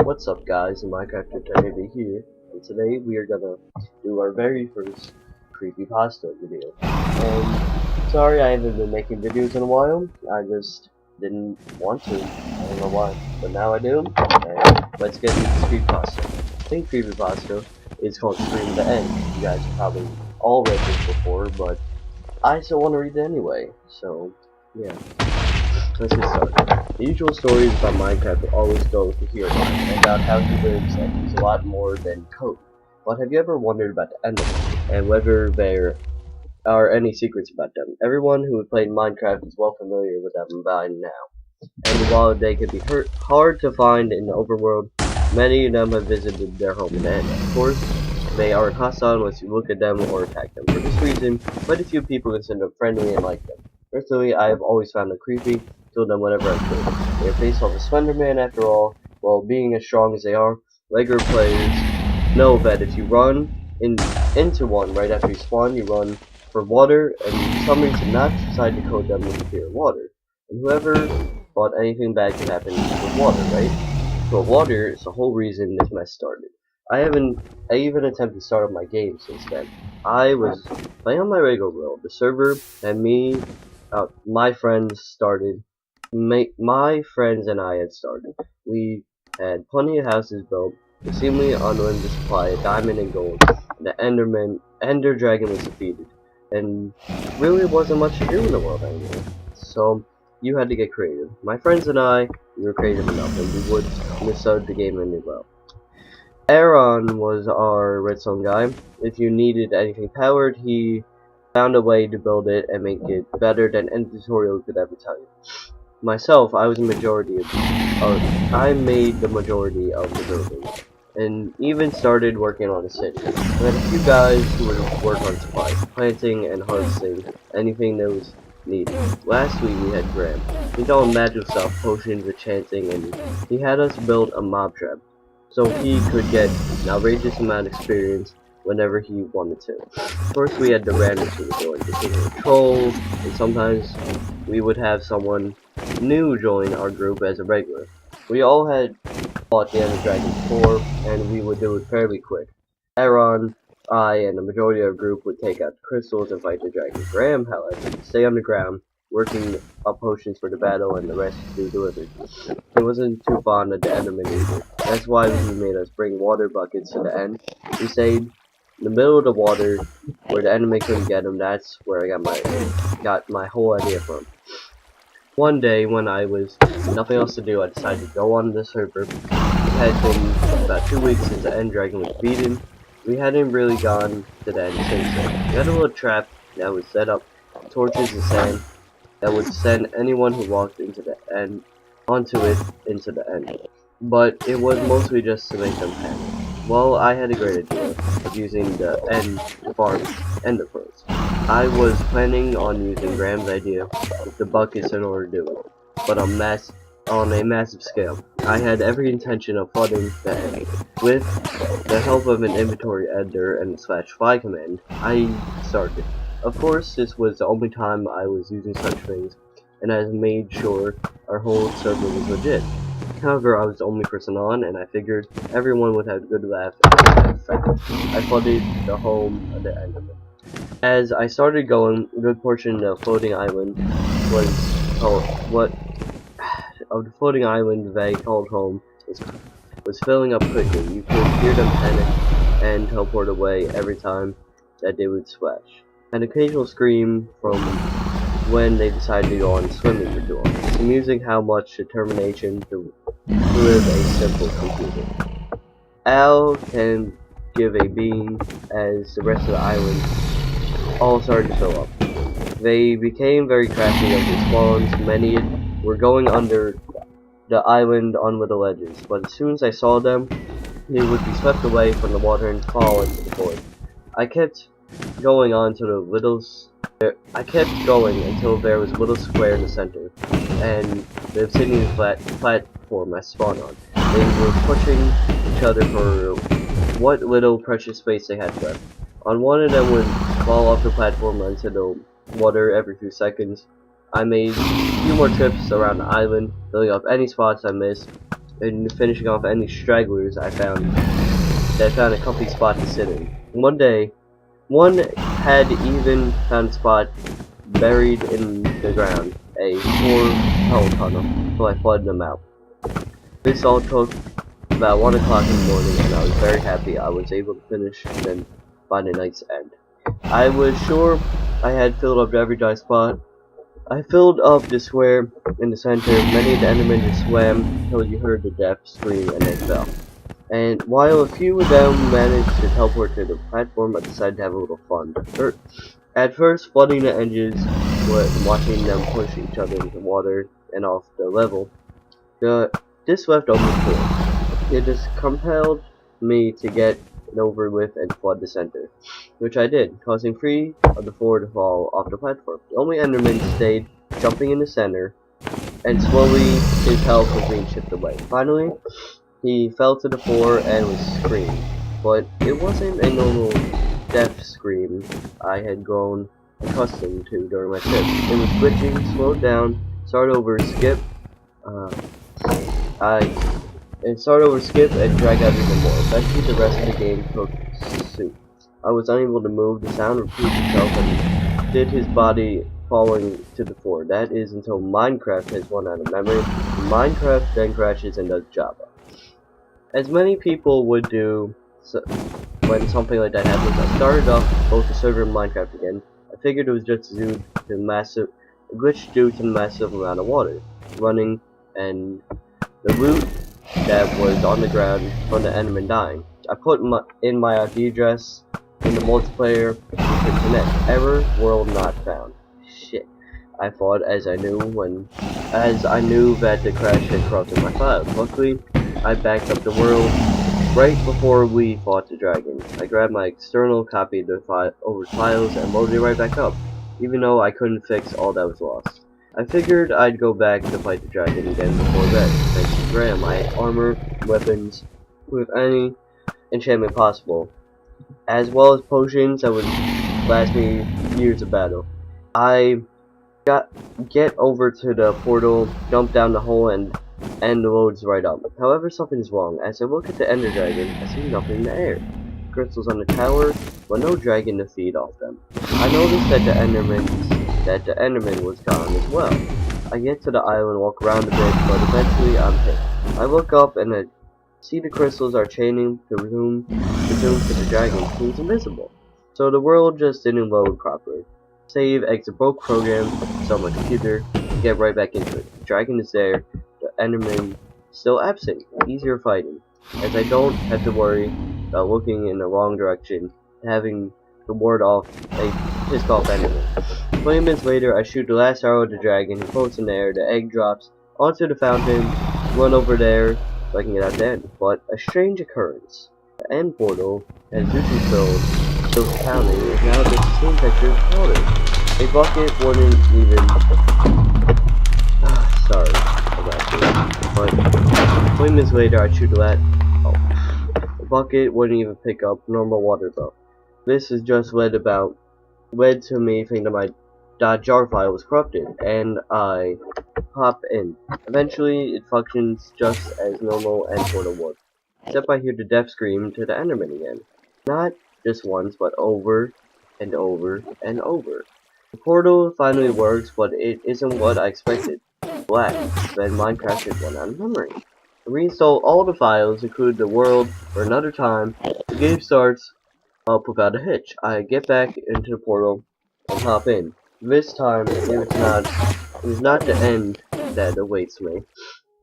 What's up guys, Minecraft Eternity here, and today we are gonna do our very first creepypasta video. And sorry I haven't been making videos in a while, I just didn't want to, I don't know why, but now I do, and let's get into this creepypasta. I think creepypasta is called Scream the End. You guys have probably all read this before, but I still want to read it anyway, so yeah. Let's get started. The usual stories about Minecraft will always go with the hero and about how he lives and he's a lot more than code. But have you ever wondered about the enemy and whether there are any secrets about them? Everyone who has played Minecraft is well familiar with them by now. And while they can be hard to find in the overworld, many of them have visited their home in the end. Of course, they aren't hostile unless you look at them or attack them. For this reason, quite a few people consider them friendly and like them. Personally, I have always found them creepy, killed them whenever I could. They are based off of Slenderman after all. While being as strong as they are, regular players know that if you run into one right after you spawn, you run for water, and for some reason not decide to code them with fear of water. And whoever thought anything bad could happen with water, right? But water is the whole reason this mess started. I even attempted to start up my game since then. I was playing on my regular world. The server and my friends started. My friends and I had started. We had plenty of houses built, seemingly unlimited supply of diamond and gold. And the Ender Dragon was defeated, and really wasn't much to do in the world anymore. So you had to get creative. My friends and I, we were creative enough, and we started the game really well. Aaron was our redstone guy. If you needed anything powered, he found a way to build it and make it better than any tutorial could ever tell you. Myself, I made the majority of the building, and even started working on a city. We had a few guys who would work on supplies, planting and harvesting anything that was needed. Last week we had Graham. He did all magic stuff, potions, enchanting, and he had us build a mob trap, so he could get an outrageous amount of experience whenever he wanted to. First we had the randoms who would join, the king of trolls, and sometimes we would have someone new join our group as a regular. We all had fought the Ender Dragon before, and we would do it fairly quick. Aaron, I, and the majority of our group would take out the crystals and fight the dragon. Graham, however, would stay on the ground, working up potions for the battle, and the rest would be delivered. He wasn't too fond of the Enderman either. That's why he made us bring water buckets to the end. We stayed in the middle of the water, where the enemy couldn't get him. That's where I got my whole idea from. One day, when I was nothing else to do, I decided to go on the server. It had been about 2 weeks since the End Dragon was beaten. We hadn't really gone to the end since then. We had a little trap that was set up, torches and sand, that would send anyone who walked into the end, into the end. But it was mostly just to make them panic. Well, I had a great idea of using the ender pearls. I was planning on using Graham's idea with the buckets in order to do it, but on a massive scale. I had every intention of flooding the end. With the help of an inventory editor and the /fly command, I started. Of course, this was the only time I was using such things, and I made sure our whole server was legit. However, I was the only person on, and I figured everyone would have a good laugh at the I flooded the home of the Enderman. As I started going, a good portion of the floating island they called home was filling up quickly. You could hear them panic and teleport away every time that they would splash. An occasional scream from when they decided to go on swimming with Dawn. It's amusing how much determination to live a simple computer. Al can give a beam as the rest of the island all started to fill up. They became very crafty of their spawns. Many were going under the island on with the ledges, but as soon as I saw them, they would be swept away from the water and fall into the void. I kept going until there was a little square in the center, and the obsidian platform I spawned on. They were pushing each other for what little precious space they had left. On one of them would fall off the platform into the water every few seconds. I made a few more trips around the island, filling up any spots I missed, and finishing off any stragglers I found a comfy spot to sit in. One day, one had even found a spot buried in the ground, a 4-hole tunnel, so I flooded them out. This all took about 1 o'clock in the morning, and I was very happy I was able to finish them by the night's end. I was sure I had filled up every dry spot. I filled up the square in the center. Many of the Endermen just swam until you heard the death scream and they fell. And while a few of them managed to teleport to the platform, I decided to have a little fun. At first, flooding the edges, watching them push each other into water and off the level, this left only 4. It just compelled me to get it over with and flood the center, which I did, causing 3 of the 4 to fall off the platform. The only Enderman stayed jumping in the center, and slowly his health was being chipped away. Finally, he fell to the floor and was screaming, but it wasn't a normal death scream I had grown accustomed to during my trip. It was glitching, slowed down, start over, skip, and drag out even more. Eventually the rest of the game took suit. I was unable to move, the sound repeated itself and did his body falling to the floor. That is until Minecraft has run out of memory. Minecraft then crashes and does Java. As many people would do when something like that happens, I started up both the server and Minecraft again. I figured it was just due to a glitch due to the massive amount of water running and the loot that was on the ground from the Enderman dying. I put in my IP address in the multiplayer to connect. Error, world not found. Shit. I thought as I knew that the crash had corrupted my files. Luckily, I backed up the world right before we fought the dragon. I grabbed my external, copied the files, and loaded it right back up, even though I couldn't fix all that was lost. I figured I'd go back to fight the dragon again before bed. Thanks to Graham, I had armor, weapons, with any enchantment possible, as well as potions that would last me years of battle. I get over to the portal, jump down the hole, and loads right up. However, something is wrong. As I look at the Ender Dragon, I see nothing in the air. Crystals on the tower, but no dragon to feed off them. I noticed that the Enderman was gone as well. I get to the island, walk around a bit, but eventually I'm hit. I look up and I see the crystals are chaining the room to the dragon, who's invisible. So the world just didn't load properly. Save, exit broke program, start my computer, get right back into it. The dragon is there, the Enderman still absent, easier fighting, as I don't have to worry about looking in the wrong direction, having to ward off a pissed off Enderman. 20 minutes later, I shoot the last arrow at the dragon, he floats in the air, the egg drops onto the fountain, run over there so I can get out the end. But a strange occurrence. The end portal has usually still counting, is now just the same texture of water. A bucket wouldn't even sorry about this. But 20 minutes later I shoot the bucket wouldn't even pick up normal water though. This has just led to me thinking that my .jar file was corrupted, and I hop in. Eventually it functions just as normal and portal would. Except I hear the death scream to the Enderman again. Not just once, but over and over and over. The portal finally works, but it isn't what I expected. Black. Then Minecraft has run out of memory. I reinstall all the files, including the world, for another time. The game starts up without a hitch. I get back into the portal and hop in. This time, it is not the end that awaits me.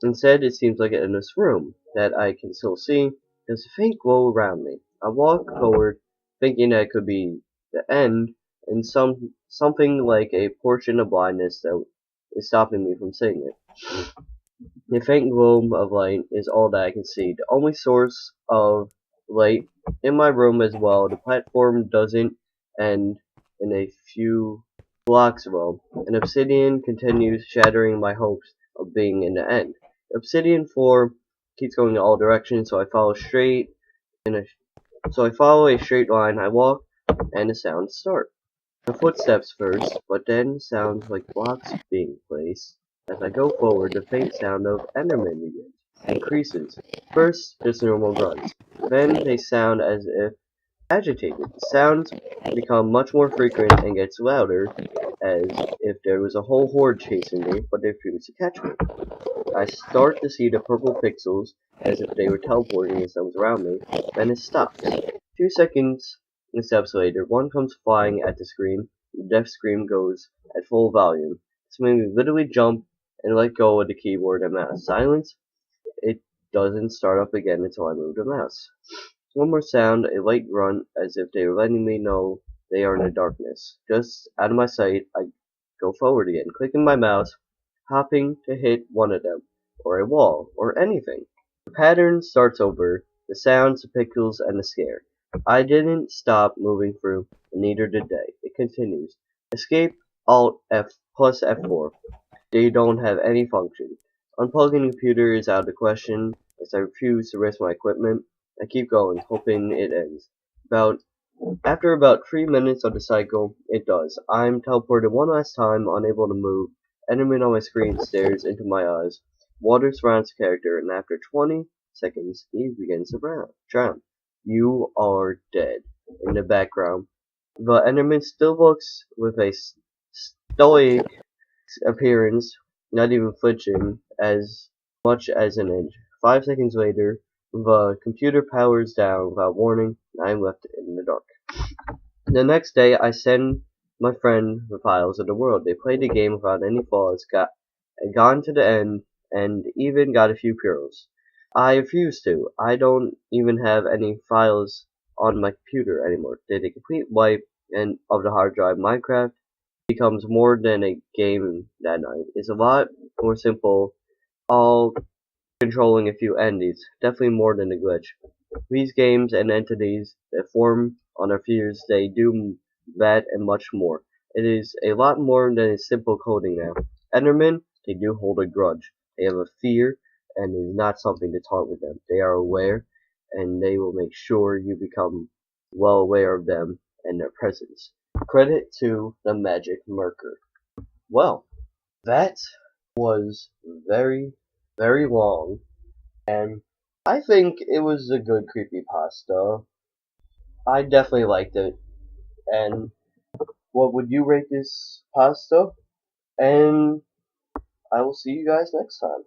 Instead, it seems like an endless room that I can still see. There's a faint glow around me. I walk forward, thinking that it could be the end, and something like a portion of blindness that is stopping me from seeing it. The faint glow of light is all that I can see. The only source of light in my room as well. The platform doesn't end in a few blocks away. An obsidian continues shattering my hopes of being in the end. The obsidian floor keeps going in all directions, so I follow a straight line. I walk, and the sounds start. The footsteps first, but then sounds like blocks being placed. As I go forward, the faint sound of Enderman begins. increases. First, just normal grunts. Then they sound as if agitated. The sounds become much more frequent and gets louder, as if there was a whole horde chasing me, but they refused to catch me. I start to see the purple pixels as if they were teleporting themselves around me, then it stops. 2 seconds and steps later, one comes flying at the screen, the death scream goes at full volume. This made me literally jump and let go of the keyboard and mouse. Silence, it doesn't start up again until I move the mouse. One more sound, a light grunt, as if they were letting me know they are in the darkness. Just out of my sight, I go forward again, clicking my mouse, hopping to hit one of them, or a wall, or anything. The pattern starts over, the sounds, the pixels, and the scare. I didn't stop moving through, and neither did they. It continues. Escape, Alt, F, plus F4. They don't have any function. Unplugging the computer is out of the question, as I refuse to risk my equipment. I keep going, hoping it ends. After about 3 minutes of the cycle, it does. I'm teleported one last time, unable to move. Enderman on my screen stares into my eyes. Water surrounds the character, and after 20 seconds, he begins to drown. You are dead. In the background, the Enderman still looks with a stoic appearance, not even flinching as much as an inch. 5 seconds later, the computer powers down without warning, and I am left in the dark. The next day, I send my friend the files of the world. They played the game without any flaws, gone to the end, and even got a few pearls. I refuse to. I don't even have any files on my computer anymore. Did a complete wipe of the hard drive. Minecraft becomes more than a game that night. It's a lot more simple, all controlling a few entities. Definitely more than a glitch. These games and entities that form on our fears, they do that and much more. It is a lot more than a simple coding now. Endermen, they do hold a grudge. They have a fear, and it is not something to talk with them. They are aware, and they will make sure you become well aware of them and their presence. Credit to the Magic Merker. Well, that was very, very long, and I think it was a good creepypasta. I definitely liked it. And what would you rate this pasta? And I will see you guys next time.